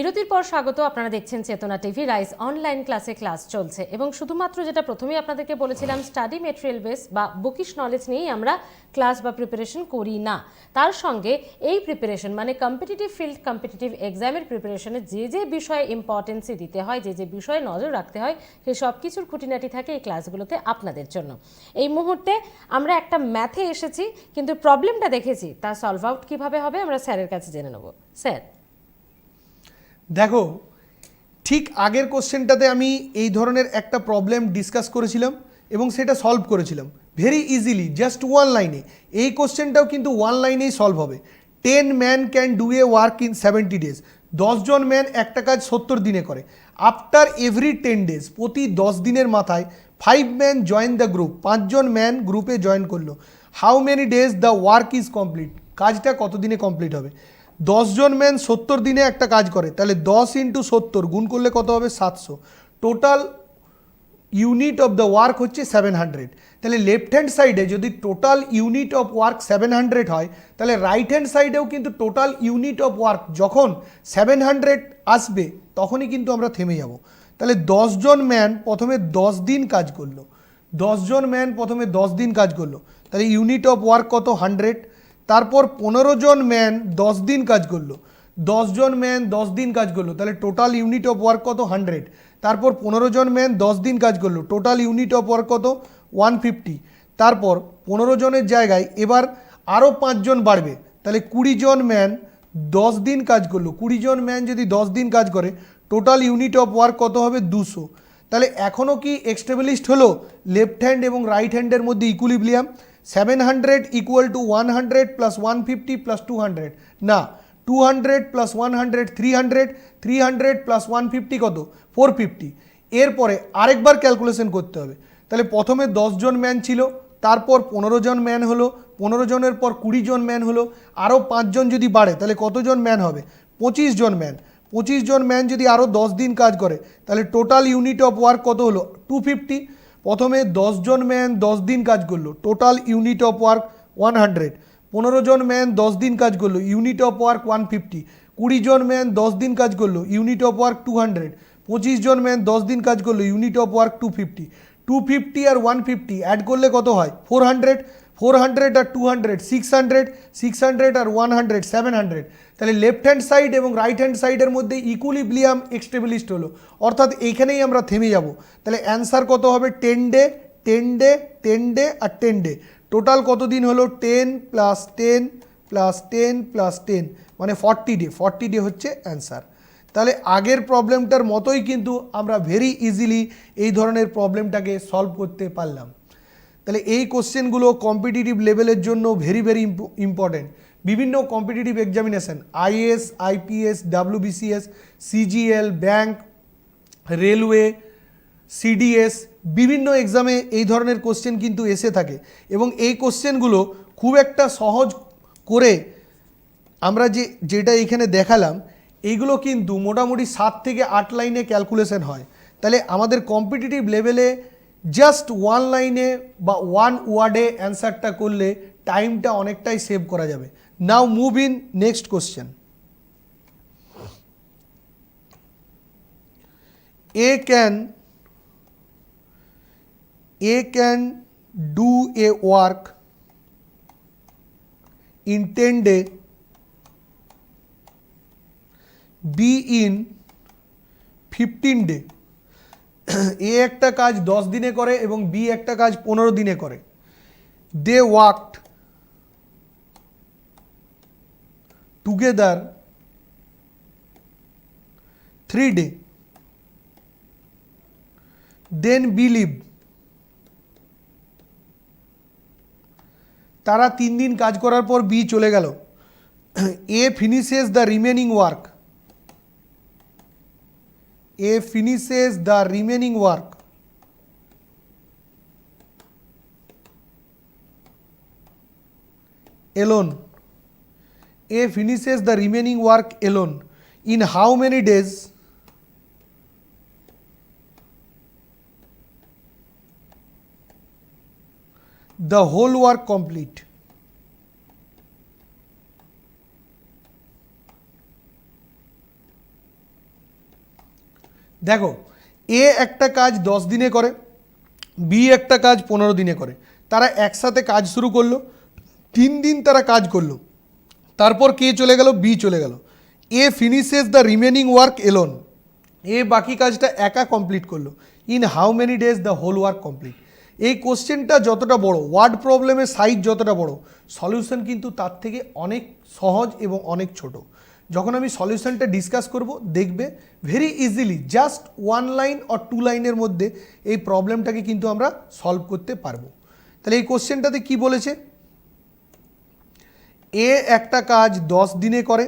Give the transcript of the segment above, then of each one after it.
বিরতির পর স্বাগত। আপনারা দেখছেন চেতনা টিভি। রাইস অনলাইন ক্লাসে ক্লাস চলছে এবং শুধুমাত্র যেটা প্রথমেই আপনাদেরকে বলেছিলাম স্টাডি মেটেরিয়াল বেস বা বুকিশ নলেজ নিয়েই আমরা ক্লাস বা প্রিপারেশন করি না। তার সঙ্গে এই প্রিপারেশন মানে কম্পিটিটিভ ফিল্ড কম্পিটিটিভ এক্সামের প্রিপারেশনে যে যে বিষয়ে ইম্পর্টেন্সই দিতে হয়, যে যে বিষয়ে নজর রাখতে হয়, সেই সব কিছুর খুঁটিনাটি থাকে এই ক্লাসগুলোতে আপনাদের জন্য। এই মুহূর্তে আমরা একটা ম্যাথে এসেছি, কিন্তু প্রবলেমটা দেখেছি তা সলভ আউট কীভাবে হবে আমরা স্যারের কাছে জেনে নেব। স্যার দেখো, ঠিক আগের কোশ্চেনটাতে আমি এই ধরনের একটা প্রবলেম ডিসকাস করেছিলাম এবং সেটা সলভ করেছিলাম ভেরি ইজিলি, জাস্ট ওয়ান লাইনে। এই কোশ্চেনটাও কিন্তু ওয়ান লাইনেই সলভ হবে। 10 man can do a work in 70 days. 10জন ম্যান একটা কাজ 70 দিনে করে। আফটার এভরি 10 ডেজ, প্রতি 10 দিনের মাথায় 5 ম্যান জয়েন দ্য গ্রুপ, 5জন ম্যান গ্রুপে জয়েন করলো। How many days the work is complete, কাজটা কত দিনে কমপ্লিট হবে। 10জন ম্যান 70 দিনে একটা কাজ করে, তাহলে 10 × 70 গুণ করলে কত হবে 700। Total unit of the work হচ্ছে 700। তাহলে লেফট হ্যান্ড সাইডে যদি টোটাল ইউনিট অফ ওয়ার্ক 700 হয়, তাহলে রাইট হ্যান্ড সাইডেও কিন্তু টোটাল ইউনিট অফ ওয়ার্ক যখন 700 আসবে তখনই কিন্তু আমরা থেমে যাব। তাহলে 10জন ম্যান প্রথমে 10 দিন কাজ করলো, 10জন ম্যান প্রথমে 10 দিন কাজ করলো, তাহলে ইউনিট অফ ওয়ার্ক কত 100। তারপর 15জন ম্যান 10 দিন কাজ করলো, 10জন ম্যান 10 দিন কাজ করলো, তাহলে টোটাল ইউনিট অফ ওয়ার্ক কত 100। তারপর 15জন ম্যান 10 দিন কাজ করলো, টোটাল ইউনিট অফ ওয়ার্ক কত 150। তারপর 15 জনের জায়গায় এবার আরও 5জন বাড়বে, তাহলে 20জন ম্যান 10 দিন কাজ করলো। 20জন ম্যান যদি 10 দিন কাজ করে, টোটাল ইউনিট অফ ওয়ার্ক কত হবে 200। তাহলে এখনও কি এস্টাবলিশড হলো লেফট হ্যান্ড এবং রাইট হ্যান্ডের মধ্যে ইকুইলিব্রিয়াম। 700 = 100 + 150 + 200, না, 200 + 100 300, 300 + 150 কত 450। এরপরে আরেকবার ক্যালকুলেশন করতে হবে। তাহলে প্রথমে 10জন ম্যান ছিল, তারপর 15জন ম্যান হলো, 15 জনের পর 20জন ম্যান হলো, আরও 5জন যদি বাড়ে তাহলে কতজন ম্যান হবে 25জন ম্যান। 25জন ম্যান যদি আরও 10 দিন কাজ করে, তাহলে টোটাল ইউনিট অফ ওয়ার্ক কত হলো 250। প্রথমে 10জন ম্যান 10 দিন কাজ করলো, টোটাল ইউনিট অফ ওয়ার্ক 100। 15জন ম্যান 10 দিন কাজ করলো, ইউনিট অফ ওয়ার্ক 150। 20জন ম্যান 10 দিন কাজ করলো, ইউনিট অফ ওয়ার্ক 200। 25জন ম্যান 10 দিন কাজ করলো, ইউনিট অফ ওয়ার্ক 250। 250 আর 150 অ্যাড করলে কত হয় 400। 400 আর 200 600, 600 আর 100 700। তাহলে লেফট হ্যান্ড সাইড এবং রাইট হ্যান্ড সাইডের মধ্যে ইকুইলিব্রিয়াম এস্টাবলিশড হলো, অর্থাৎ এইখানেই আমরা থেমে যাব। তাহলে অ্যান্সার কত হবে 10 ডে 10 ডে 10 ডে আর 10 ডে। টোটাল কত দিন হলো 10 + 10 + 10 + 10 মানে 40 ডে। 40 ডে হচ্ছে অ্যান্সার। তাহলে আগের প্রবলেমটার মতোই কিন্তু আমরা ভেরি ইজিলি এই ধরনের প্রবলেমটাকে সলভ করতে পারলাম। তাহলে এই কোশ্চেনগুলো কম্পিটিটিভ লেভেলের জন্য ভেরি ভেরি ইম্পর্টেন্ট। বিভিন্ন competitive examination IAS, IPS, WBCS, CGL, bank, railway, CDS, বিভিন্ন এক্সামে এই ধরনের কোশ্চেন কিন্তু এসে থাকে এবং এই কোশ্চেনগুলো খুব একটা সহজ করে আমরা যেটা এখানে দেখালাম এইগুলো কিন্তু মোটামুটি 7 থেকে 8 লাইনে ক্যালকুলেশন হয়। তাহলে আমাদের কম্পিটিটিভ লেভেলে জাস্ট ওয়ান লাইনে বা ওয়ান ওয়ার্ডে অ্যান্সারটা করলে টাইমটা অনেকটাই সেভ করা যাবে। Now move in next question. A can do a work in 10 days, B in 15 days। এ একটা কাজ 10 দিনে করে এবং বি একটা কাজ 15 দিনে করে। They worked together 3 days, then believe তারা 3 দিন কাজ করার পর বি চলে গেল। A finishes the remaining work, A finishes the remaining work alone. A finishes the remaining work alone. In how many days? The whole work complete. দেখো এ একটা কাজ 10 দিনে করে, বি একটা কাজ 15 দিনে করে, তারা একসাথে কাজ শুরু করলো, 3 দিন তারা কাজ করলো, তারপর কে চলে গেল, বি চলে গেল। A finishes the remaining work alone, A বাকি কাজটা একা কমপ্লিট করলো। In how many days the whole work complete. এই কোশ্চেনটা যতটা বড়, ওয়ার্ড প্রবলেমের সাইজ যতটা বড়, সলিউশন কিন্তু তার থেকে অনেক সহজ এবং অনেক ছোট। যখন আমি সলিউশনটা ডিসকাস করব দেখবে very easily just 1 line or 2 লাইনের মধ্যে এই প্রবলেমটাকে কিন্তু আমরা সলভ করতে পারবো। তাহলে এই কোশ্চেনটাতে কি বলেছে, এ একটা কাজ 10 দিনে করে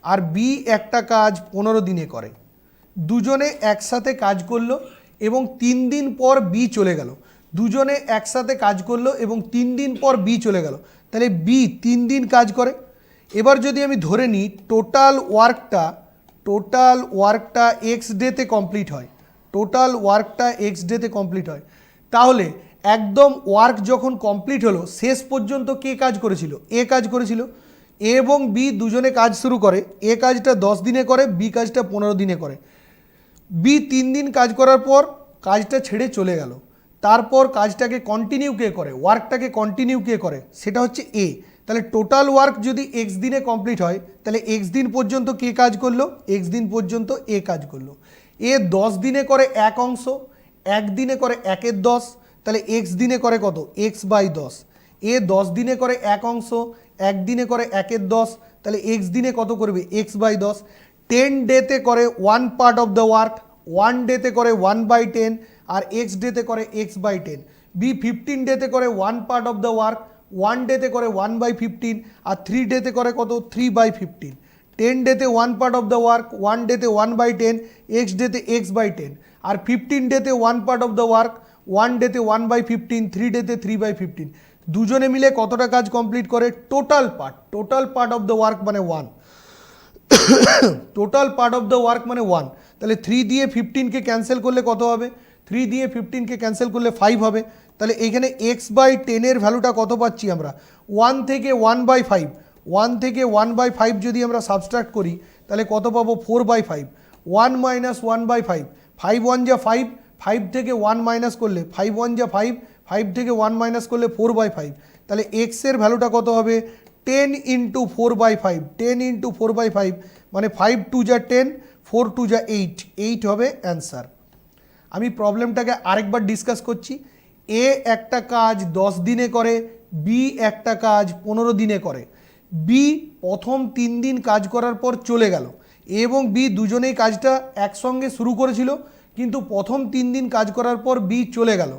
আর বি একটা কাজ 15 দিনে করে, দুজনে একসাথে কাজ করলো এবং 3 দিন পর বি চলে গেল। দুজনে একসাথে কাজ করলো এবং 3 দিন পর বি চলে গেল, তাহলে বি 3 দিন কাজ করে। এবার যদি আমি ধরে নিই টোটাল ওয়ার্কটা এক্স ডেতে কমপ্লিট হয়, টোটাল ওয়ার্কটা এক্স ডেতে কমপ্লিট হয়, তাহলে একদম ওয়ার্ক যখন কমপ্লিট হলো শেষ পর্যন্ত কে কাজ করেছিল, এ কাজ করেছিল। এ এবং বি দুজনে কাজ শুরু করে, এ কাজটা 10 দিনে করে, বি কাজটা 15 দিনে করে। বি 3 দিন কাজ করার পর কাজটা ছেড়ে চলে গেল, তারপর কাজটাকে কন্টিনিউ কে করে, ওয়ার্কটাকে কন্টিনিউ কে করে, সেটা হচ্ছে এ। তাহলে টোটাল ওয়ার্ক যদি এক্স দিনে কমপ্লিট হয় তাহলে এক্স দিন পর্যন্ত কে কাজ করলো, এক্স দিন পর্যন্ত এ কাজ করলো। এ 10 দিনে করে এক অংশ, এক দিনে করে 1/10, তাহলে এক্স দিনে করে কত, x/10। এ 10 দিনে করে এক অংশ, এক দিনে করে 1/10, তাহলে এক্স দিনে কত করবে, x/10। 10 ডেতে করে 1 পার্ট অফ দ্য ওয়ার্ক, 1 ডেতে করে 1/10 আর এক্স ডেতে করে x/10। বি 15 ডেতে করে 1 পার্ট অফ দ্য ওয়ার্ক, 1 ডেতে করে 1/15 আর 3 ডেতে করে কত, 3/15। 10 ডেতে 1 পার্ট অফ দ্য ওয়ার্ক, 1 ডেতে 1/10, এক্স ডেতে x/10 আর 15 ডেতে 1 পার্ট অফ দ্য ওয়ার্ক, 1 ডেতে 1/15, 3 ডেতে 3/15। দুজনে মিলে কতটা কাজ কমপ্লিট করে, total part of the work মানে 1, total part of the work মানে 1। তাহলে 3 দিয়ে 15কে ক্যান্সেল করলে কত হবে, 3 দিয়ে 15কে ক্যান্সেল করলে 5 হবে। তাহলে এখানে x/10 এর ভ্যালুটা কত পাচ্ছি আমরা, 1 থেকে 1/5, 1 থেকে 1/5 যদি আমরা সাবস্ট্রাক্ট করি তাহলে কত পাবো, 4/5। 1 মাইনাস 1/5, 5 1 যা 5, 5 থেকে 1 মাইনাস করলে 5 1 যা 5, 5 থেকে 1 মাইনাস করলে 4/5। তাহলে x এর ভ্যালুটা কত হবে, 10 ইন্টু 4/5, 10 ইন্টু 4/5 মানে 5 2 যা 10, 4 2 যা 8, 8 হবে অ্যান্সার। আমি প্রবলেমটাকে আরেকবার ডিসকাস করছি। এ একটা কাজ 10 দিনে করে, বি একটা কাজ 15 দিনে করে। বি প্রথম 3 দিন কাজ করার পর চলে গেল, এ এবং বি দুজনেই কাজটা একসঙ্গে শুরু করেছিল, কিন্তু প্রথম 3 দিন কাজ করার পর বি চলে গেল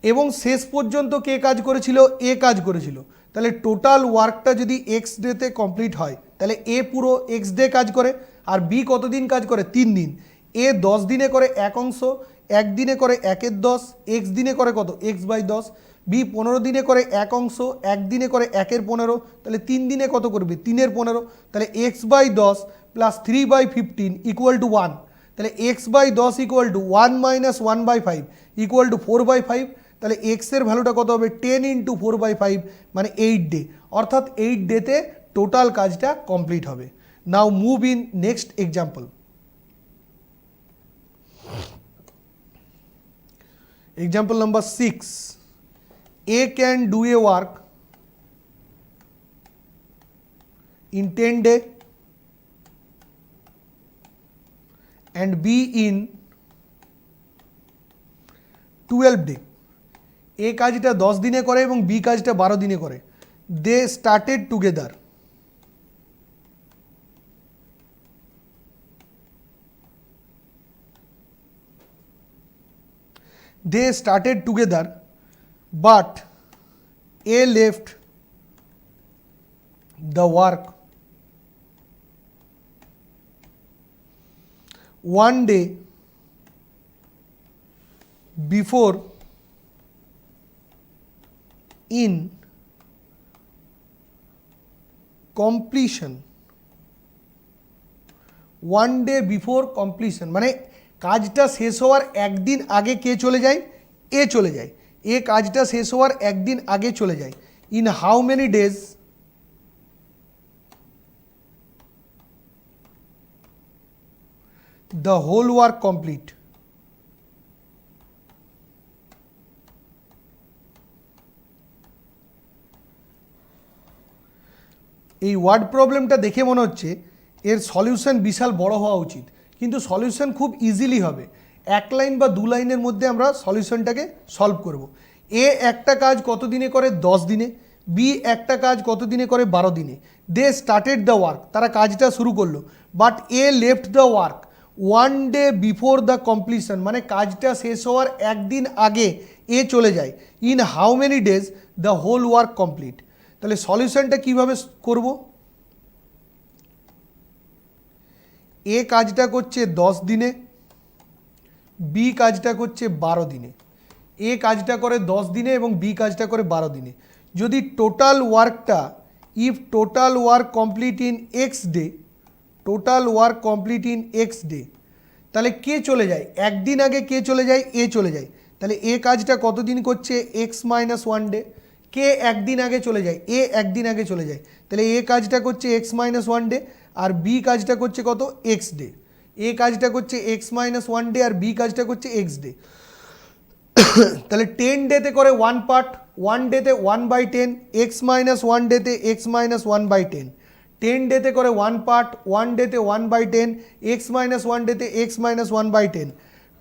এবং শেষ পর্যন্ত কে কাজ করেছিল, এ কাজ করেছিল। তাহলে টোটাল ওয়ার্কটা যদি এক্স ডেতে কমপ্লিট হয় তাহলে এ পুরো এক্স ডে কাজ করে আর বি কতদিন কাজ করে, 3 দিন। এ 10 দিনে করে এক অংশ, এক দিনে করে 1/10, এক্স দিনে করে কত, x/10। বি 15 দিনে করে এক অংশ, এক দিনে করে 1/15, তাহলে 3 দিনে কত করবে, 3/15। তাহলে x/10 প্লাস 3/15 ইকুয়াল টু 1। তাহলে x/10 equal to 1 minus 1/5 equal to 4/5। তাহলে এক্স এর ভ্যালুটা কত হবে, 10 ইন্টু 4/5 মানে 8 ডে, অর্থাৎ 8 ডেতে টোটাল কাজটা কমপ্লিট হবে। Now move in next example. Example number 6. A can do a work in 10 days and B in 12 days. A কাজটা 10 দিনে করে এবং বি কাজটা 12 দিনে করে। They started together. They started together, but A left the work one day before in completion. One day before completion মানে কাজটা শেষ হওয়ার একদিন আগে কে চলে যায়, এ চলে যায়। এ কাজটা শেষ হওয়ার একদিন আগে চলে যায়। In how many days the whole work complete. এই ওয়ার্ড প্রবলেমটা দেখে মনে হচ্ছে এর সলিউশন বিশাল বড় হওয়া উচিত, কিন্তু সলিউশন খুব ইজিলি হবে। এক লাইন বা দু লাইনের মধ্যে আমরা সলিউশনটাকে সলভ করব। এ একটা কাজ কত দিনে করে? 10 দিনে। বি একটা কাজ কত দিনে করে? 12 দিনে। দে স্টার্টেড দ্য ওয়ার্ক, তারা কাজটা শুরু করলো, but A left the work 1 day before the completion, মানে কাজটা শেষ হওয়ার একদিন আগে এ চলে যায়। In how many days the whole work complete. তাহলে সলিউশনটা কিভাবে করব? এ কাজটা করছে 10 দিনে, বি কাজটা করছে 12 দিনে। এ কাজটা করে 10 দিনে এবং বি কাজটা করে 12 দিনে। যদি টোটাল ওয়ার্কটা, if total work complete in X day, total work complete in X day, তাহলে কে চলে যায়? একদিন আগে কে চলে যায়? এ চলে যায়। তাহলে এ কাজটা কতদিন করছে? X minus 1 day. কে একদিন আগে চলে যায়? এ একদিন আগে চলে যায়। তাহলে এ কাজটা করছে এক্স মাইনাস 1 ডে আর বি কাজটা করছে কত? X day. এ কাজটা করছে এক্স মাইনাস 1 ডে আর বি কাজটা করছে এক্স ডে। তাহলে 10 ডেতে করে 1 পার্ট, 1 ডেতে 1/10, এক্স মাইনাস 1 ডেতে এক্স মাইনাস 1/10। 10 ডেতে করে 1 পার্ট, 1 ডেতে 1/10, এক্স মাইনাস 1 ডেতে এক্স মাইনাস 1/10।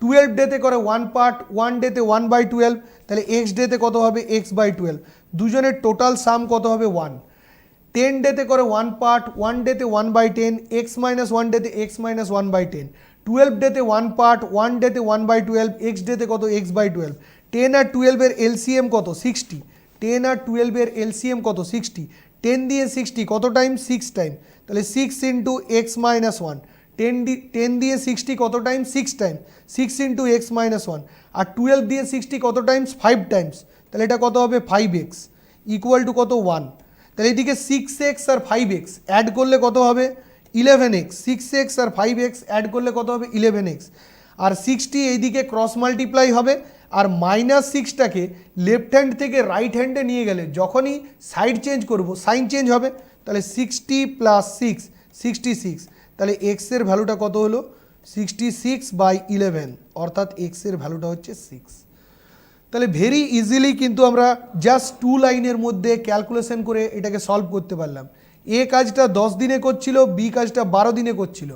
12 ডেতে করে 1 পার্ট, 1 ডেতে 1/12, তাহলে এক্স ডেতে কত হবে? x/12। দুজনের টোটাল সাম কত হবে? 1। 10 ডেতে করে 1 পার্ট, 1 ডেতে 1/10, এক্স মাইনাস 1 ডেতে এক্স মাইনাস 1/10। 12 ডেতে 1 পার্ট, 1 ডেতে 1/12, এক্স ডেতে কত? x/12। 10 আর 12 এর এলসিএম কত? 60। 10 আর 12 এর এলসিএম কত? 60। 10 দিয়ে 60 কত টাইম? 6 টাইম। তাহলে 6 ইন্টু এক্স মাইনাস 1। 10 দিয়ে 60 কত time? 6 time. 6 into x minus 1। আর 12 দিয়ে 60 কত টাইমস? 5 টাইমস। তাহলে এটা কত হবে? 5x ইকুয়াল টু কত? 1। তাহলে এদিকে 6x আর 5x অ্যাড করলে কত হবে? 11x। 6x আর 5x অ্যাড করলে কত হবে? 11x। আর 60 এইদিকে ক্রস মাল্টিপ্লাই হবে, আর -6টাকে লেফট হ্যান্ড থেকে রাইট হ্যান্ডে নিয়ে গেলে যখনই সাইড চেঞ্জ করব সাইন চেঞ্জ হবে। তাহলে 60 + 6 66। তাহলে x এর ভ্যালুটা কত হলো? 66/11, অর্থাৎ x এর ভ্যালুটা হচ্ছে 6। তাহলে ভেরি ইজিলি কিন্তু আমরা জাস্ট 2 লাইনের মধ্যে ক্যালকুলেশন করে এটাকে সলভ করতে পারলাম। এ কাজটা 10 দিনে করছিল, বি কাজটা 12 দিনে করছিল।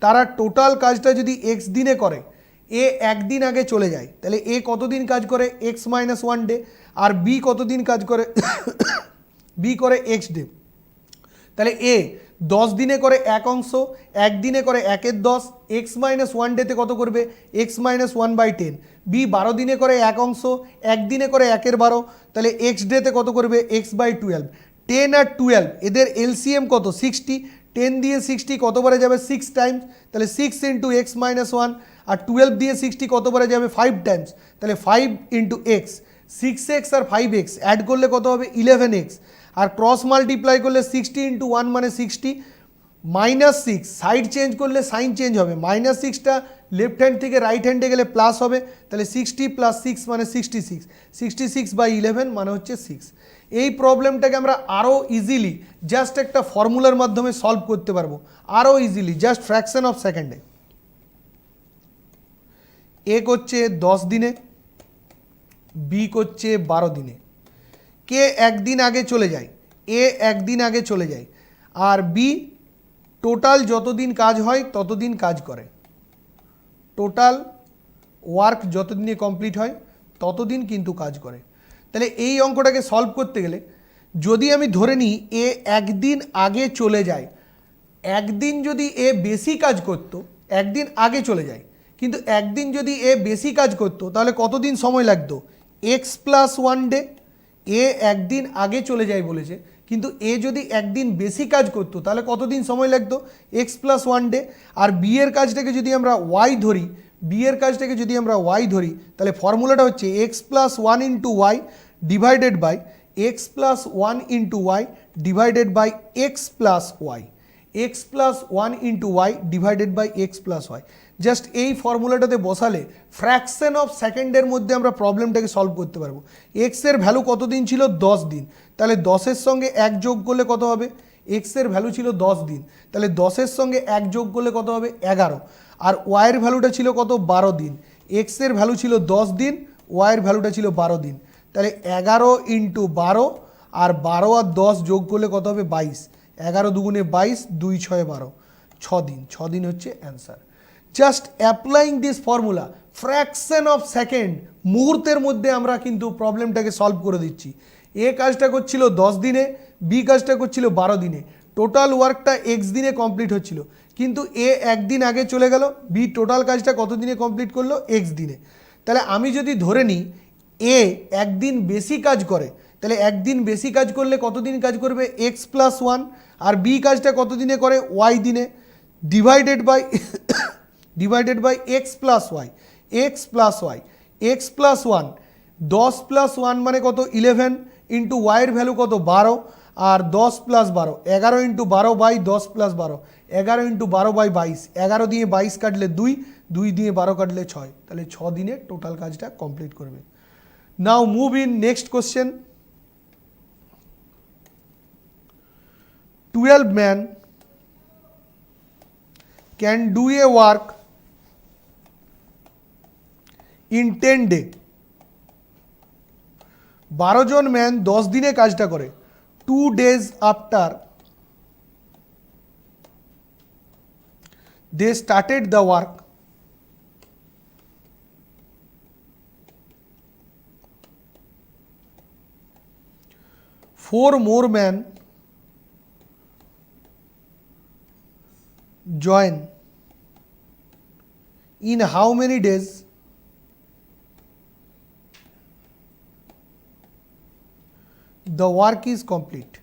তারা টোটাল কাজটা যদি এক্স দিনে করে, এ একদিন আগে চলে যায়, তাহলে এ কতদিন কাজ করে? X minus 1 day. আর বি কতদিন কাজ করে? বি করে এক্স ডে। তাহলে এ 10 দিনে করে 1 অংশ, একদিনে করে 1 এর 10, এক্স মাইনাস 1 ডেতে কত করবে? X minus 1/10। বি 12 দিনে করে 1 অংশ, একদিনে করে 1 এর 12, তাহলে এক্স ডেতে কত করবে? x/12। 10 আর 12 এদের এলসিএম কত? 60। 10 দিয়ে 60 কতবারে যাবে? 6 টাইমস। তাহলে 6 ইন্টু এক্স মাইনাস 1। আর 12 দিয়ে 60 কতবারে যাবে? 5 টাইমস। তাহলে 5 ইন্টু এক্স। 6x আর 5x অ্যাড করলে কত হবে? 11x। আর ক্রস মাল্টিপ্লাই করলে 60 ইন্টু 1 মানে 60, -6 সাইড চেঞ্জ করলে সাইন চেঞ্জ হবে। -6টা লেফট হ্যান্ড থেকে রাইট হ্যান্ডে গেলে প্লাস হবে। তাহলে 60 + 6 মানে 66। 66/11 মানে হচ্ছে 6। এই প্রবলেমটাকে আমরা আরও ইজিলি জাস্ট একটা ফর্মুলার মাধ্যমে সলভ করতে পারবো, আরও ইজিলি, জাস্ট ফ্র্যাকশন অফ সেকেন্ডে। এ করছে 10 দিনে, বি করছে 12 দিনে। কে একদিন আগে চলে যায়? এ একদিন আগে চলে যায়। আর বি টোটাল যতদিন কাজ হয় ততদিন কাজ করে। টোটাল ওয়ার্ক যতদিনে কমপ্লিট হয় ততদিন কিন্তু কাজ করে। তাহলে এই অঙ্কটাকে সলভ করতে গেলে যদি আমি ধরে নিই এ একদিন আগে চলে যায়, একদিন যদি এ বেশি কাজ করত, একদিন আগে চলে যায়, কিন্তু একদিন যদি এ বেশি কাজ করত তাহলে কতদিন সময় লাগতো? X plus 1 day. এ একদিন আগে চলে যায় বলেছে, কিন্তু এ যদি একদিন বেশি কাজ করতো তাহলে কতদিন সময় লাগতো? X plus 1 day. আর বি এর কাজটাকে যদি আমরা ওয়াই ধরি, বি এর কাজটাকে যদি আমরা ওয়াই ধরি, তাহলে ফর্মুলাটা হচ্ছে x plus 1 into y divided by x plus 1 into y divided by x plus y. X plus 1 into y divided by x plus y. Just এই ফর্মুলাটাতে বসালে ফ্র্যাকশন অফ সেকেন্ডের মধ্যে আমরা প্রবলেমটাকে সলভ করতে পারবো। এক্সের ভ্যালু কতদিন ছিল? 10 দিন। তাহলে 10-এর সঙ্গে 1 যোগ করলে কত হবে? এক্সের ভ্যালু ছিল 10 দিন, তাহলে 10-এর সঙ্গে 1 যোগ করলে কত হবে? 11। আর ওয়াইয়ের ভ্যালুটা ছিল কত 12 দিন, এক্সের ভ্যালু ছিল 10 দিন, ওয়াইয়ের ভ্যালুটা ছিল 12 দিন। তাহলে 11 ইন্টু 12 আর 12 আর 10 যোগ করলে কত হবে 22, 11 দুগুণে 22, 2 6 12, 6 দিন, 6 দিন হচ্ছে answer. Just applying this formula fraction of second, মুহূর্তের মধ্যে আমরা কিন্তু প্রবলেমটাকে সলভ করে দিচ্ছি। এ কাজটা করছিল 10 দিনে, বি কাজটা করছিল 12 দিনে, টোটাল ওয়ার্কটা এক্স দিনে কমপ্লিট হচ্ছিল, কিন্তু এ একদিন আগে চলে গেল, বি টোটাল কাজটা কত দিনে কমপ্লিট করলো এক্স দিনে। তাহলে আমি যদি ধরে নিই এ একদিন বেশি কাজ করে, তাহলে একদিন বেশি কাজ করলে কতদিন কাজ করবে এক্স প্লাস 1, আর বি কাজটা কত দিনে করে ওয়াই দিনে, divided by x plus y, x plus y, x plus 1, 10 plus 1 মানে কত 11 ইন্টু ওয়াইয়ের ভ্যালু কত 12, আর 10 plus 12, 11 into 12 by 10 plus 12, 11 into 12 by 22, 11 দিয়ে 22 কাটলে 2, 2 দিয়ে 12 কাটলে 6, তাহলে 6 দিনে টোটাল কাজটা কমপ্লিট করবে। Now move in next question. 12 men can do a work in 10 days। 12 জন ম্যান 10 দিনে কাজটা করে। 2 days after they started the work, 4 more men join in how many days the work is complete?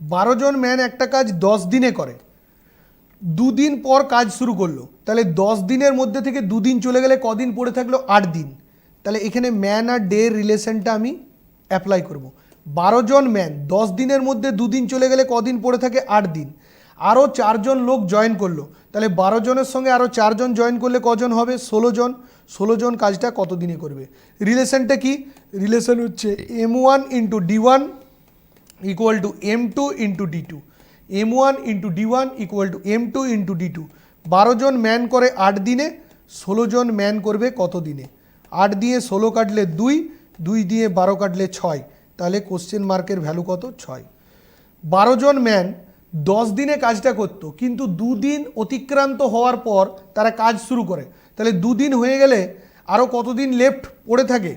বারো জন man একটা কাজ 10 দিনে করে, 2 দিন পর কাজ শুরু করলো, তাহলে 10 দিনের মধ্যে থেকে 2 দিন চলে গেলে কদিন পড়ে থাকলো 8 দিন। তাহলে এখানে ম্যান আর ডে রিলেশনটা আমি অ্যাপ্লাই করব। 12 জন ম্যান 10 দিনের মধ্যে 2 দিন চলে গেলে কদিন পড়ে থাকে 8 দিন, আরও 4 জন লোক জয়েন করলো, তাহলে 12 জনের সঙ্গে আরও 4 জন জয়েন করলে কজন হবে 16 জন, 16 জন কাজটা কত দিনে করবে। রিলেশনটা কি, রিলেশন হচ্ছে M1 into D1 equal to M2 into D2, M1 into D1 equal to M2 into D2। 12 জন ম্যান করে 8 দিনে, 16 জন ম্যান করবে কত দিনে। 8 দিয়ে 16 কাটলে 2, 2 দিয়ে 12 কাটলে 6, তাহলে কোশ্চেন মার্কের ভ্যালু কত 6। 12 জন ম্যান 10 দিনে কাজটা করতো, কিন্তু 2 দিন অতিক্রান্ত হওয়ার পর তারা কাজ শুরু করে, তাহলে 2 দিন হয়ে গেলে আরও কতদিন লেফট পড়ে থাকে,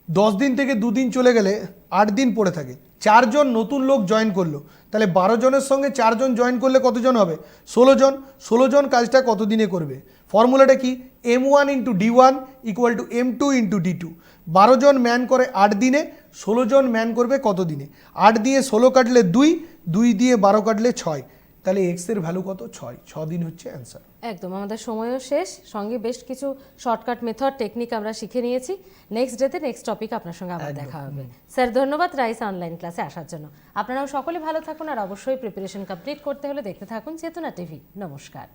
10 দিন থেকে 2 দিন চলে গেলে 8 দিন পড়ে থাকে। 4 জন নতুন লোক জয়েন করলো, তাহলে 12 জনের সঙ্গে 4 জন জয়েন করলে কতজন হবে 16 জন, 16 জন কাজটা কত দিনে করবে। ফর্মুলাটা কি M1 into D1 equal to M2 into D2। 12 জন ম্যান করে 8 দিনে, 16 জন ম্যান করবে কত দিনে। 8 দিয়ে 16 কাটলে 2, 2 দিয়ে 12 কাটলে 6, তাহলে এক্সের ভ্যালু কত 6, 6 দিন হচ্ছে অ্যান্সার। একদম, আমাদের সময়ও শেষ, সঙ্গে বেশ কিছু শর্টকাট মেথড টেকনিক আমরা শিখে নিয়েছি। নেক্সট ডেতে নেক্সট টপিক আপনার সঙ্গে আবার দেখা হবে। স্যার ধন্যবাদ রাইস অনলাইন ক্লাসে আসার জন্য। আপনারাও সকলে ভালো থাকুন, আর অবশ্যই প্রিপারেশন কমপ্লিট করতে হলে দেখতে থাকুন চেতনা টিভি। নমস্কার।